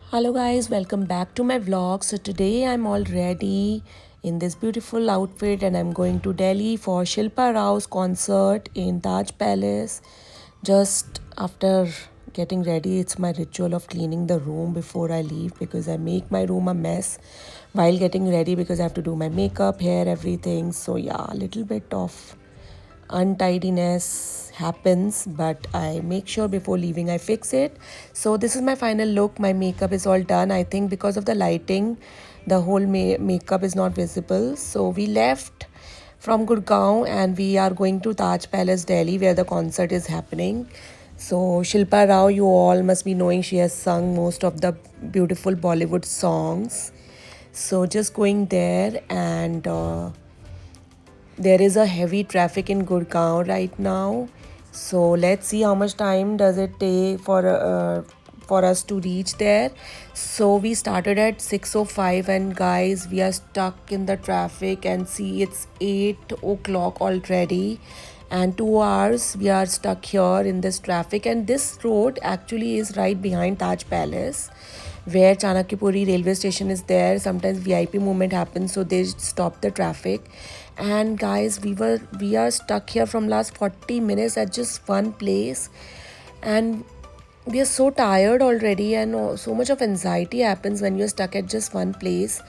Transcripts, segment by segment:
Hello guys, welcome back to my vlog. So today I'm all ready in this beautiful outfit and I'm going to Delhi for Shilpa Rao's concert in Taj Palace. Just after getting ready, it's my ritual of cleaning the room before I leave because I make my room a mess while getting ready because I have to do my makeup, hair, everything. So yeah, a little bit of untidiness happens, but I make sure before leaving I fix it. So this is my final look. My makeup is all done. I think because of the lighting the whole makeup is not visible. So we left from Gurgaon and we are going to Taj Palace Delhi where the concert is happening. So Shilpa Rao, you all must be knowing, she has sung most of the beautiful Bollywood songs. So just going there and there is a heavy traffic in Gurgaon right now. So let's see how much time does it take for us to reach there. So we started at 6:05 and guys, we are stuck in the traffic and see it's 8 o'clock already and 2 hours we are stuck here in this traffic, and this road actually is right behind Taj Palace where Chanakyapuri railway station is there. Sometimes VIP movement happens, so they stop the traffic. And guys, we are stuck here from last 40 minutes at just one place, and we are so tired already, and so much of anxiety happens when you're stuck at just one place.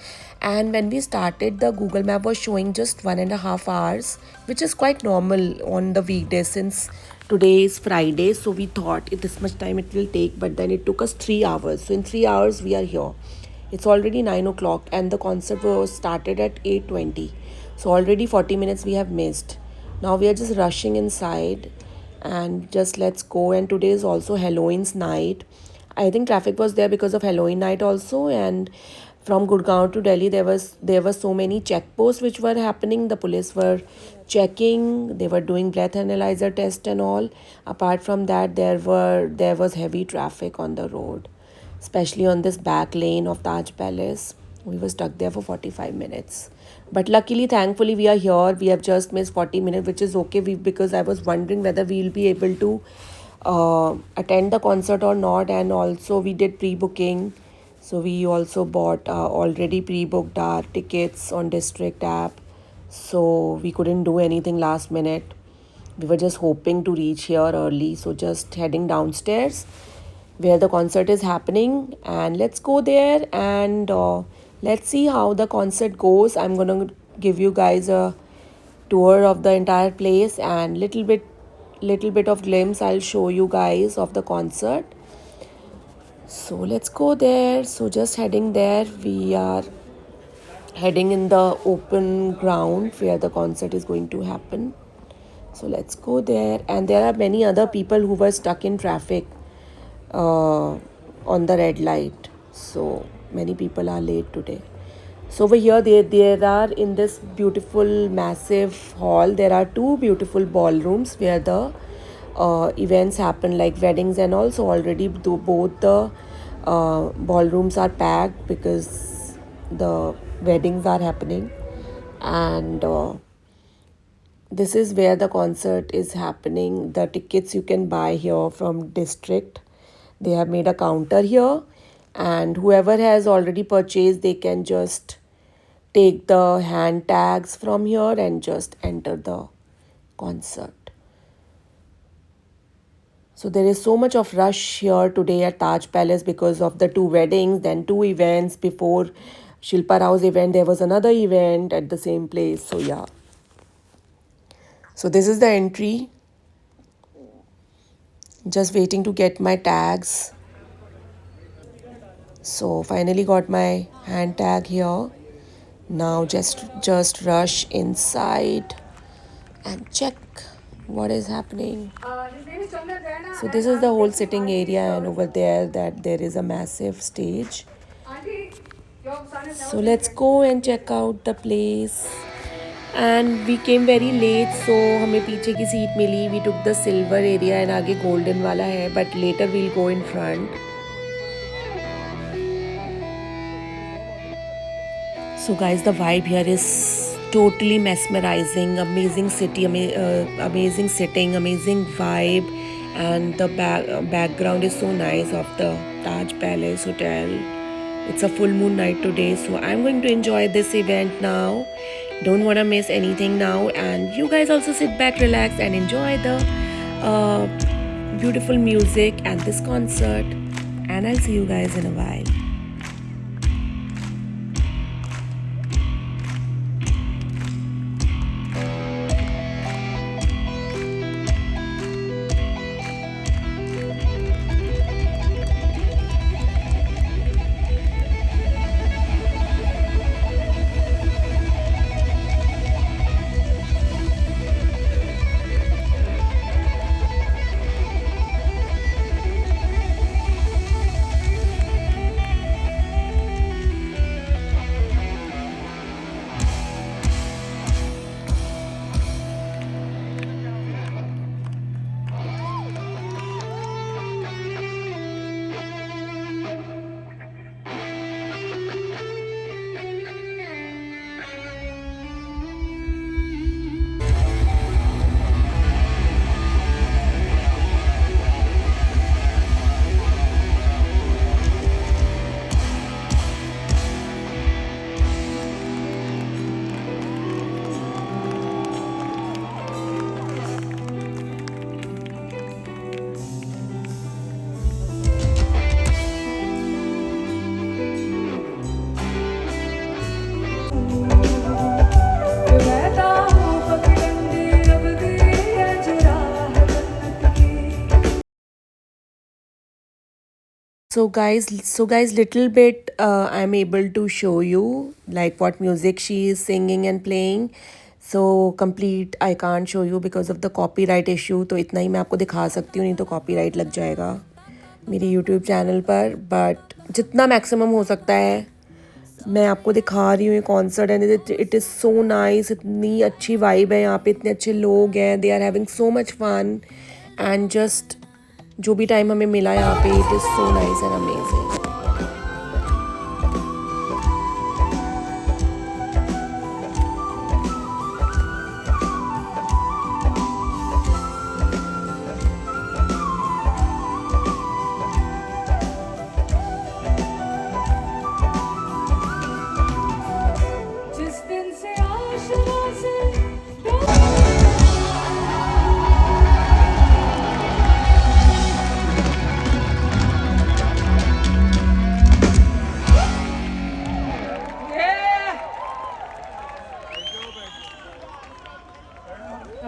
And when we started, the Google map was showing just 1.5 hours, which is quite normal on the weekdays since today is Friday. So we thought this much time it will take, but then it took us 3 hours. So in 3 hours we are here. It's already 9 o'clock and the concert was started at 8:20. So already 40 minutes we have missed. Now we are just rushing inside and just let's go. And today is also Halloween's night. I think traffic was there because of Halloween night also. And from Gurgaon to Delhi there were so many checkposts which were happening. The police were checking, they were doing breath analyzer test and all. Apart from that, there was heavy traffic on the road, especially on this back lane of Taj Palace. We were stuck there for 45 minutes. But luckily, thankfully, we are here. We have just missed 40 minutes, which is okay because I was wondering whether we'll be able to attend the concert or not. And also, we did pre booking. So, we also bought already pre booked our tickets on District app. So, we couldn't do anything last minute. We were just hoping to reach here early. So, just heading downstairs where the concert is happening, and let's go there and let's see how the concert goes. I'm gonna give you guys a tour of the entire place and little bit of glimpse I'll show you guys of the concert. So let's go there. So just heading there, we are heading in the open ground where the concert is going to happen. So let's go there, and there are many other people who were stuck in traffic uh, on the red light. So many people are late today. So over here, there are in this beautiful massive hall, there are two beautiful ballrooms where the events happen like weddings, and also already both the ballrooms are packed because the weddings are happening. And this is where the concert is happening. The tickets you can buy here from District. They have made a counter here, and whoever has already purchased, they can just take the hand tags from here and just enter the concert. So there is so much of rush here today at Taj Palace because of the two weddings, then two events. Before Shilpa Rao's event, there was another event at the same place. So yeah. So this is the entry. Just waiting to get my tags. So finally got my hand tag here. Now just rush inside and check what is happening. So this is the whole sitting area, and over there is a massive stage. So let's go and check out the place. And we came very late, so हमें पीछे की seat मिली. We took the silver area and आगे golden वाला है, but later we'll go in front. So guys, the vibe here is totally mesmerizing. Amazing city, amazing sitting, amazing vibe, and the background is so nice of the Taj Palace Hotel. It's a full moon night today, so I'm going to enjoy this event now. Don't want to miss anything now, and you guys also sit back, relax, and enjoy the beautiful music and this concert. And I'll see you guys in a while. So guys, little bit I'm able to show you like what music she is singing and playing. So complete I can't show you because of the copyright issue. तो इतना ही मैं आपको दिखा सकती हूँ, नहीं तो copyright लग जाएगा मेरे YouTube चैनल पर. बट जितना मैक्सिमम हो सकता है मैं आपको दिखा रही हूँ ये concert. And it is so nice. इतनी अच्छी वाइब है यहाँ पे, इतने अच्छे लोग हैं. They are having so much fun. And just जो भी टाइम हमें मिला यहाँ पे, it is so nice and amazing.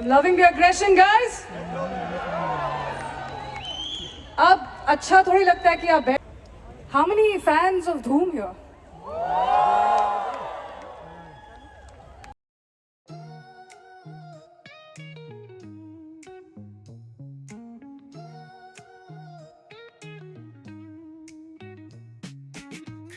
I'm loving the aggression, guys. अब अच्छा थोड़ी लगता है कि आप How many fans of Dhoom here?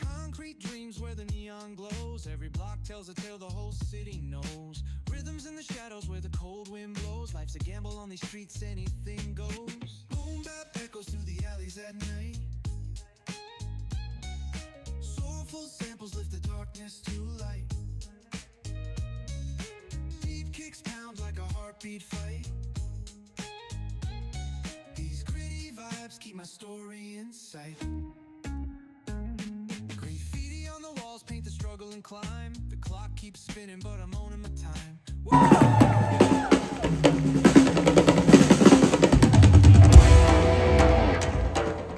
Concrete dreams where the neon glows. Every block tells a tale the whole city knows. Rhythms in the shadows where the cold wind blows. Life's a gamble on these streets, anything goes. Boom bap echoes through the alleys at night. Soulful samples lift the darkness to light. Deep kicks pound like a heartbeat fight. These gritty vibes keep my story in sight. Graffiti on the walls paint the struggle and climb. The clock keeps spinning but I'm owning my time.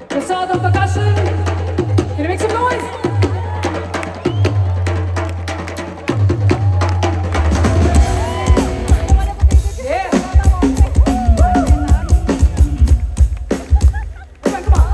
Prasad on percussion. Can you make some noise? Yeah. Come on.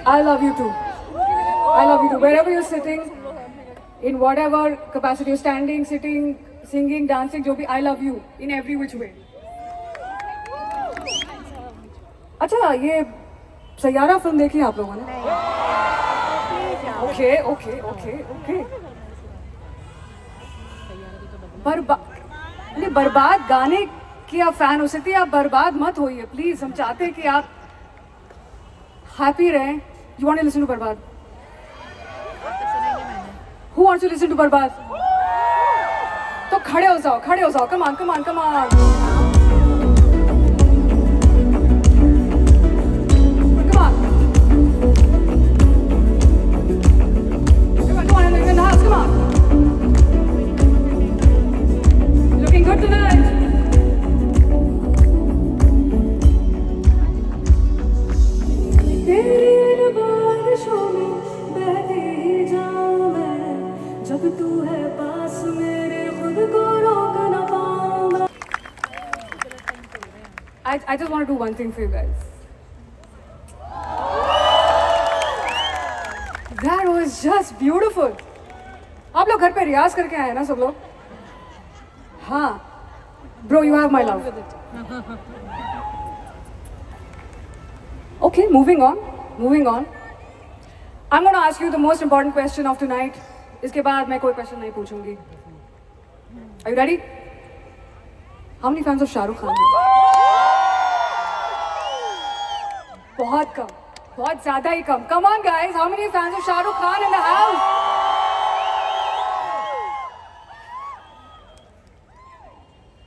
I love you too. I love you too. Wherever you're sitting, in whatever capacity you're standing, sitting, singing, dancing, जो भी, I love you in every which way. अच्छा, ये Saiyaara film देखी आप लोगों ने? Okay okay okay okay. बर्बाद गाने की आप फैन हो सकती है, आप बर्बाद मत होइए प्लीज. हम चाहते हैं कि आप हैप्पी रहें. You want to listen to Barbaad? Who wants to listen to Barbaad? तो खड़े हो जाओ, खड़े हो जाओ. Come on come on come on. Good tonight. तेरी इन बारिशों में बहती ही जाऊं मैं, जब तू है पास मेरे खुद को रोक न पाऊं मैं. I just want to do one thing for you guys. That was just beautiful. आप लोग घर पे रियाज करके आए हैं ना सब लोग? हाँ. Bro, you have my love. Okay, moving on. Moving on. I'm going to ask you the most important question of tonight. इसके बाद मैं कोई क्वेश्चन नहीं पूछूंगी. Are you ready? How many fans of Shahrukh Khan हैं? बहुत कम. बहुत ज़्यादा ही कम. Come on guys, how many fans of Shahrukh Khan in the house?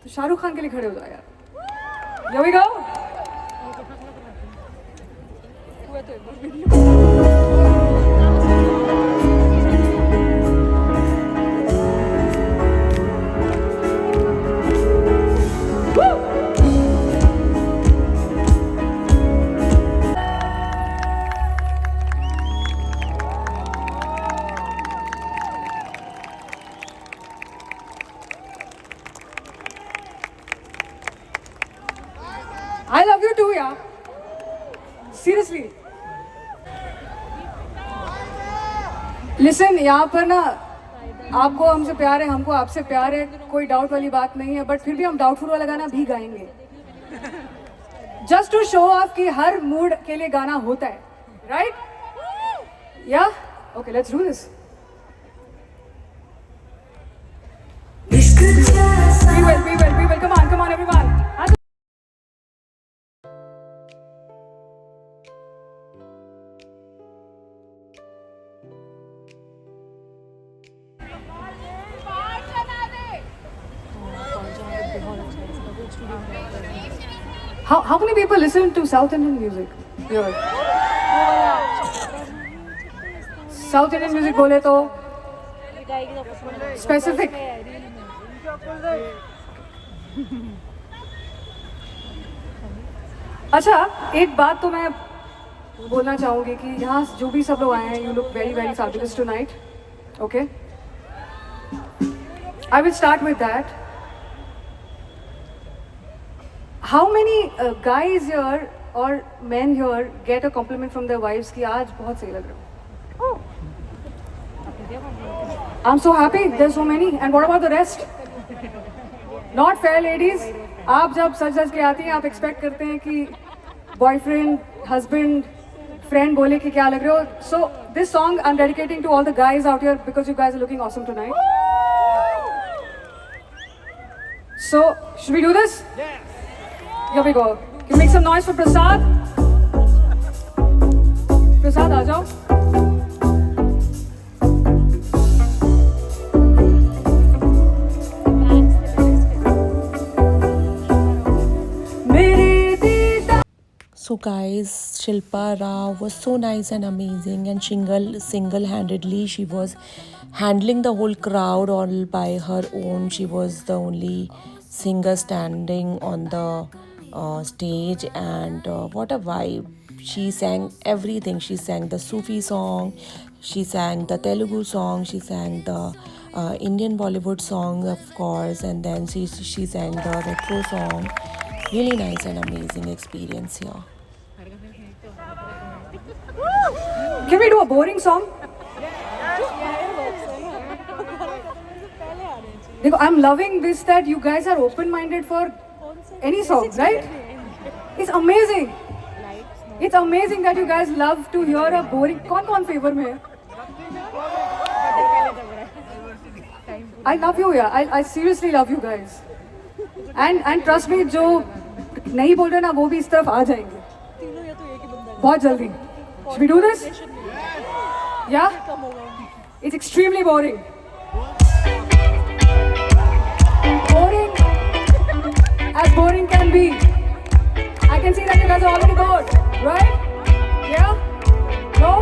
तो शाहरुख खान के लिए खड़े हो जाओ यार. Here we go. I love you too, yeah. Seriously. Listen, यहाँ पर ना आपको हमसे प्यार है, हमको आपसे प्यार है, कोई डाउट वाली बात नहीं है. बट फिर भी हम डाउटफुल वाला गाना भी गाएंगे. Just to show off कि हर मूड के लिए गाना होता है, right? Yeah? Okay, let's do this. We will. Come on, everyone. How many people listen to South Indian music here? South Indian music बोले तो specific. अच्छा, एक बात तो मैं बोलना चाहूँगी कि यहाँ जो भी सब लोग आए हैं, you look very very fabulous tonight. Okay? I will start with that. How many guys here or men here get a compliment from their wives कि आज बहुत सही लग रहे हो? I'm so happy. There's so many. And what about the rest? Not fair, ladies. आप जब सज के आती हैं, आप expect करते हैं कि boyfriend, husband, friend बोले कि क्या लग रहे हो. So this song I'm dedicating to all the guys out here because you guys are looking awesome tonight. So should we do this? Yeah. Here we go. Can you make some noise for Prasad? Prasad, आ जाओ. So guys, Shilpa Rao was so nice and amazing, and single-handedly she was handling the whole crowd all by her own. She was the only singer standing on the stage, and what a vibe. She sang everything. She sang the Sufi song, she sang the Telugu song, she sang the Indian Bollywood song, of course, and then she sang the retro song. Really nice and amazing experience here. Can we do a boring song? Dekho, I'm loving this that you guys are open-minded for any song, right? It's amazing. It's amazing that you guys love to hear a boring. कौन favor में है? I love you, yeah. I seriously love you guys. And trust me, जो नहीं बोल रहे ना वो भी इस तरफ आ जाएंगे. बहुत जल्दी. Should we do this? Yeah? It's extremely boring. Boring as boring can be. I can see that you guys are already bored, right? Yeah? No?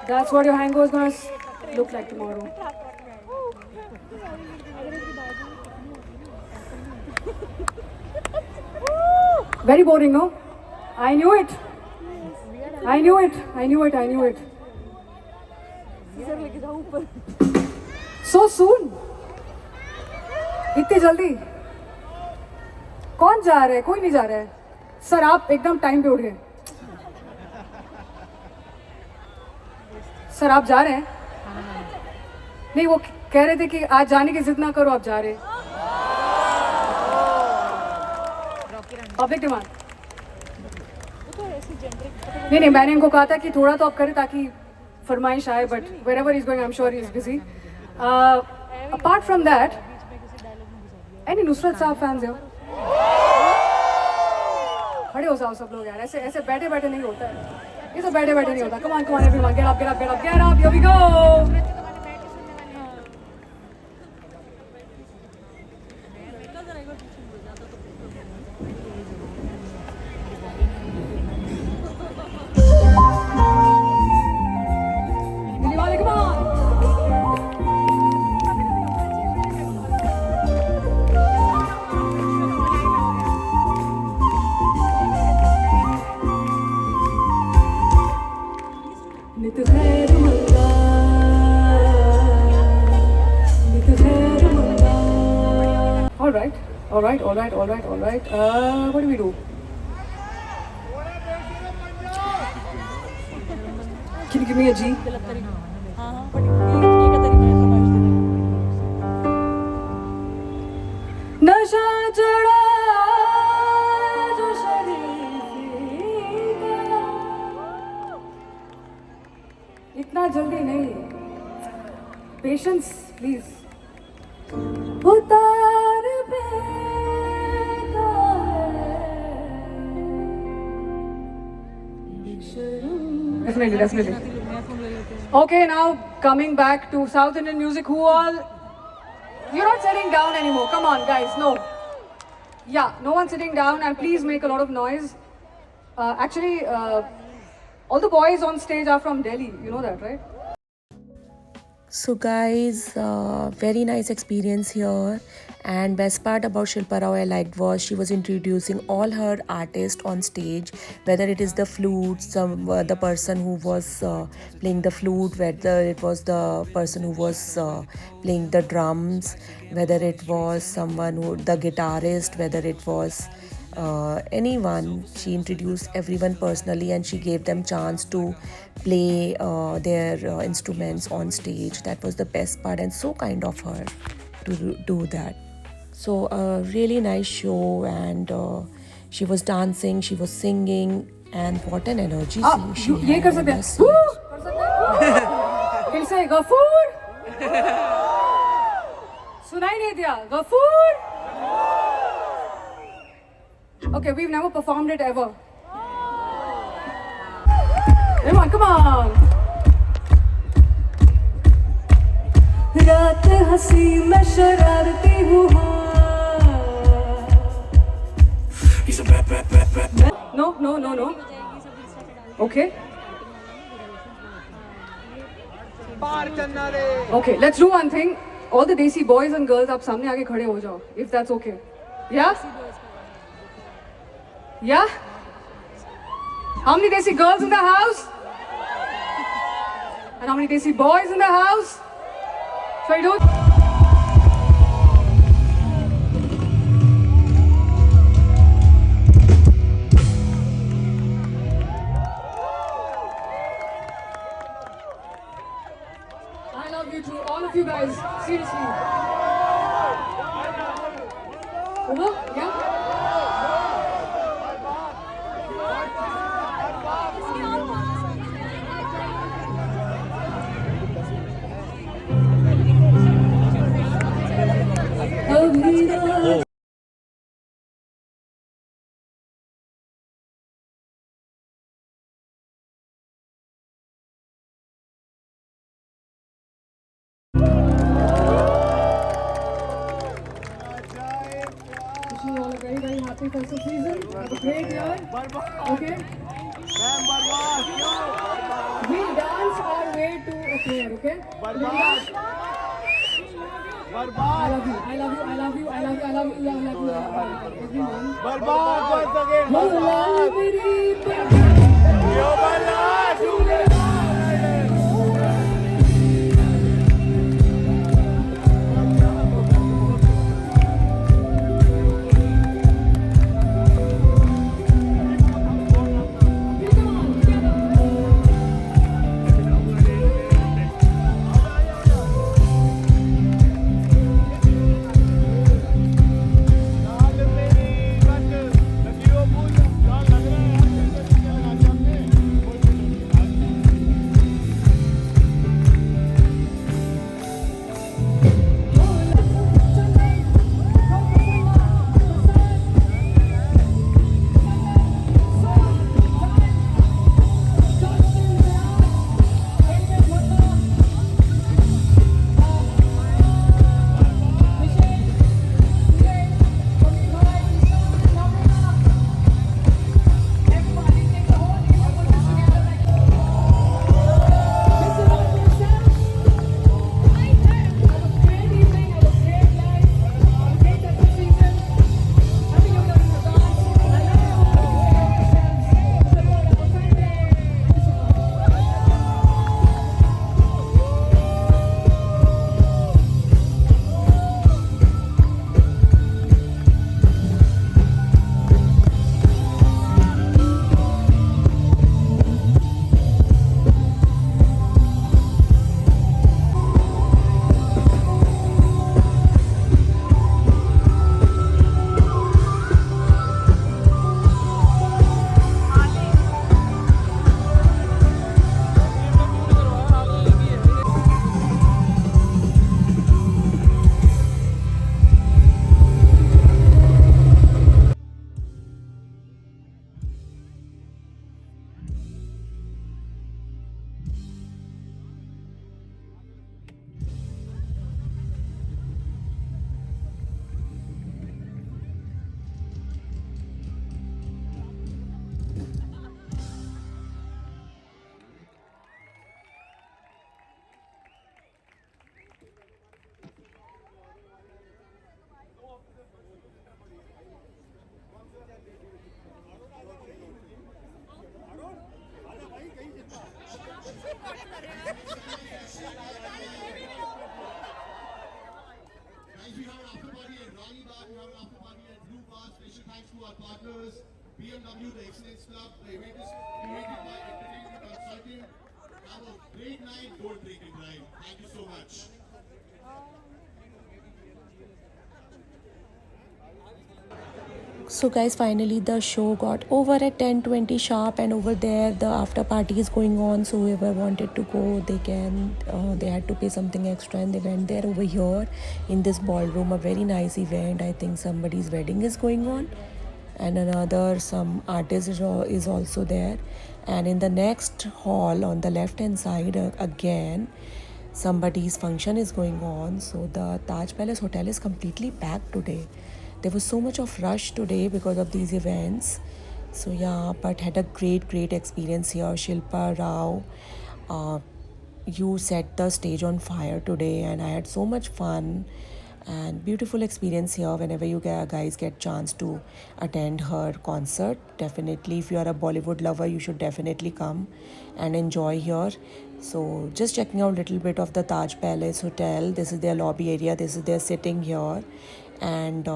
That's what your hangover is going to look like tomorrow. Very boring, no? I knew it. I knew it. I knew it. I knew it. So soon. इतनी जल्दी. कौन जा रहा है? कोई नहीं जा रहा है. सर आप एकदम टाइम पे उठ गए. सर आप जा रहे हैं? नहीं वो कह रहे थे कि आज जाने की जिद ना करो आप जा रहे. Public demand. नहीं मैंने इनको कहा था कि थोड़ा तो आप करें ताकि फरमाइश आए but wherever he's going I'm sure he is busy. Apart from that, any Nusrat साहब फैंस हो? खड़े हो जाओ सब लोग यार. ऐसे ऐसे बैठे बैठे नहीं होता है. ये तो बैठे बैठे नहीं होता. Come on everyone, get up, get up, get up, get up. Here we go. Come on. All right. What do we do? Can you give me a G? नशा चढ़ा जो शरीफी का. इतना जल्दी नहीं. Patience, please. उतार Definitely. Okay, now coming back to South Indian music, who all... You're not sitting down anymore. Come on, guys. No. Yeah, no one's sitting down and please make a lot of noise. Actually, all the boys on stage are from Delhi. You know that, right? So guys, very nice experience here, and best part about Shilpa Rao I liked was she was introducing all her artists on stage, whether it is the flute, the person who was playing the flute, whether it was the person who was playing the drums, whether it was someone who, the guitarist, whether it was anyone. She introduced everyone personally and she gave them chance to play their instruments on stage. That was the best part and so kind of her to do that. So a really nice show, and she was dancing, she was singing, and what an energy she ये had कर on सकते her हैं. stage. फिर से गफूर. सुनाई नहीं दिया. Ghafoor. Okay, we've never performed it ever. Everyone, come on. रात हंसी मैं शरारती हूँ. No. Okay. Okay, let's do one thing. All the Desi boys and girls, आप सामने आके खड़े हो जाओ, if that's okay. Yeah? Yeah? How many Desi girls in the house? And how many Desi boys in the house? Shall we do it? I love you too, all of you guys, seriously. Over? Yeah? Wishing you all a very, very happy festive season. Have a great year. Okay? We'll dance our way to a prayer, okay? I love you, I love you, I love you, I love you, I love you, I love you, everyone. Guys, we have an after party at Rani Bagh, we have an after party at Blue Bar. Special thanks to our partners, BMW, the Excellence Club. The event is curated by Entertainment Consulting. Have a great night, don't drink and drive. Thank you so much. So guys, finally the show got over at 10:20 sharp, and over there the after party is going on. So whoever wanted to go, they can. They had to pay something extra, and they went there. Over here in this ballroom, a very nice event. I think somebody's wedding is going on, and another some artist is also there. And in the next hall on the left hand side, again somebody's function is going on. So the Taj Palace Hotel is completely packed today. There was so much of rush today because of these events. So yeah, but had a great experience here. Shilpa Rao, you set the stage on fire today, and I had so much fun and beautiful experience here. Whenever you guys get chance to attend her concert, definitely, if you are a Bollywood lover, you should definitely come and enjoy here. So just checking out a little bit of the Taj Palace Hotel. This is their lobby area, this is their sitting here, and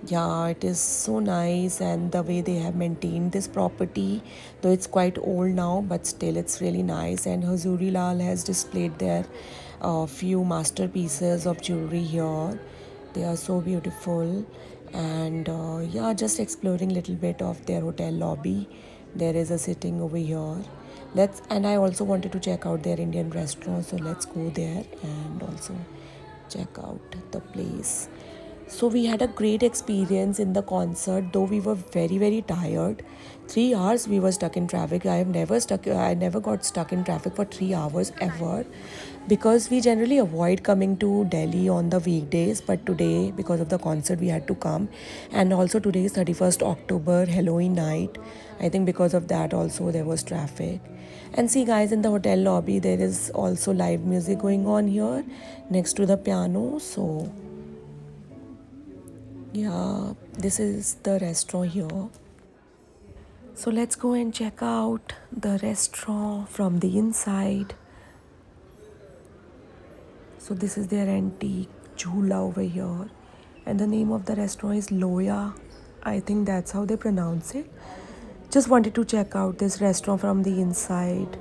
yeah, it is so nice, and the way they have maintained this property, though it's quite old now, but still it's really nice. And Hazuri Lal has displayed their few masterpieces of jewelry here. They are so beautiful. And yeah, just exploring little bit of their hotel lobby. There is a sitting over here. And I also wanted to check out their Indian restaurant, so let's go there and also check out the place. So we had a great experience in the concert, though we were very, very tired. 3 hours we were stuck in traffic. I never got stuck in traffic for 3 hours ever, because we generally avoid coming to Delhi on the weekdays. But today, because of the concert, we had to come. And also today is 31st October, Halloween night. I think because of that also there was traffic. And see guys, in the hotel lobby there is also live music going on here next to the piano. So yeah, this is the restaurant here. So let's go and check out the restaurant from the inside. So this is their antique jhula over here, and the name of the restaurant is Loya. I think that's how they pronounce it. Just wanted to check out this restaurant from the inside.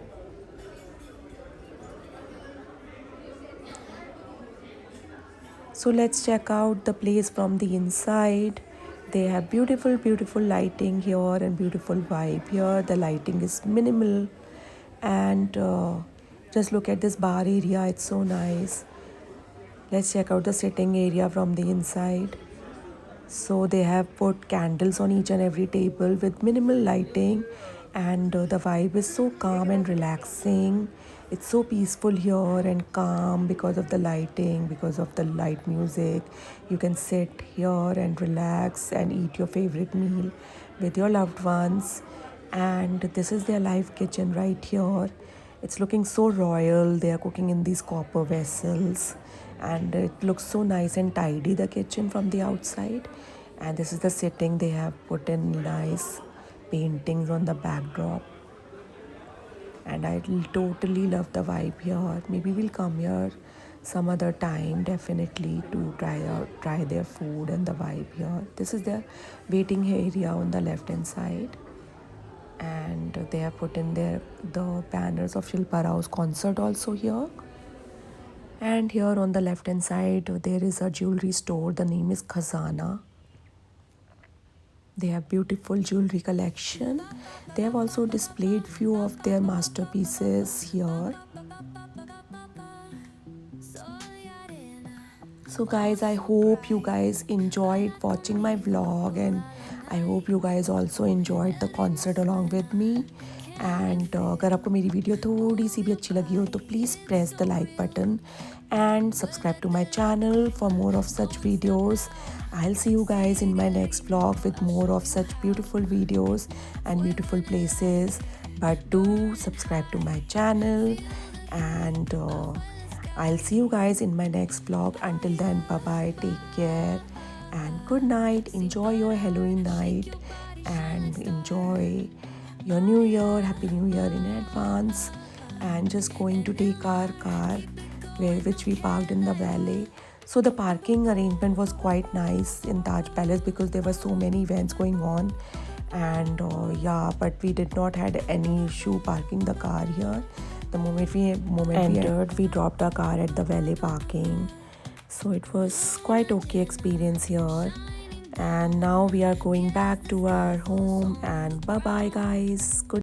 So let's check out the place from the inside. They have beautiful, beautiful lighting here and beautiful vibe here. The lighting is minimal, and just look at this bar area. It's so nice. Let's check out the sitting area from the inside. So they have put candles on each and every table with minimal lighting, and the vibe is so calm and relaxing. It's so peaceful here and calm because of the lighting, because of the light music. You can sit here and relax and eat your favorite meal with your loved ones. And this is their live kitchen right here. It's looking so royal. They are cooking in these copper vessels, and it looks so nice and tidy, the kitchen from the outside. And this is the sitting. They have put in nice paintings on the backdrop, and I totally love the vibe here. Maybe we'll come here some other time, definitely, to try their food and the vibe here. This is their waiting area on the left hand side, and they have put in the banners of Shilpa Rao's concert also here. And here on the left hand side there is a jewelry store. The name is Khazana. They have beautiful jewelry collection. They have also displayed few of their masterpieces here. So guys, I hope you guys enjoyed watching my vlog, and I hope you guys also enjoyed the concert along with me. And अगर आपको मेरी video थोड़ी सी भी अच्छी लगी हो तो please press the like button and subscribe to my channel for more of such videos. I'll see you guys in my next vlog with more of such beautiful videos and beautiful places. But do subscribe to my channel, and I'll see you guys in my next vlog. Until then, bye bye, take care and good night. Enjoy your Halloween night and enjoy your new year. Happy New Year in advance. And just going to take our car which we parked in the valet. So the parking arrangement was quite nice in Taj Palace because there were so many events going on. And yeah, but we did not had any issue parking the car here. The moment we entered, we dropped our car at the valet parking. So it was quite okay experience here. And now we are going back to our home, and bye bye guys. Good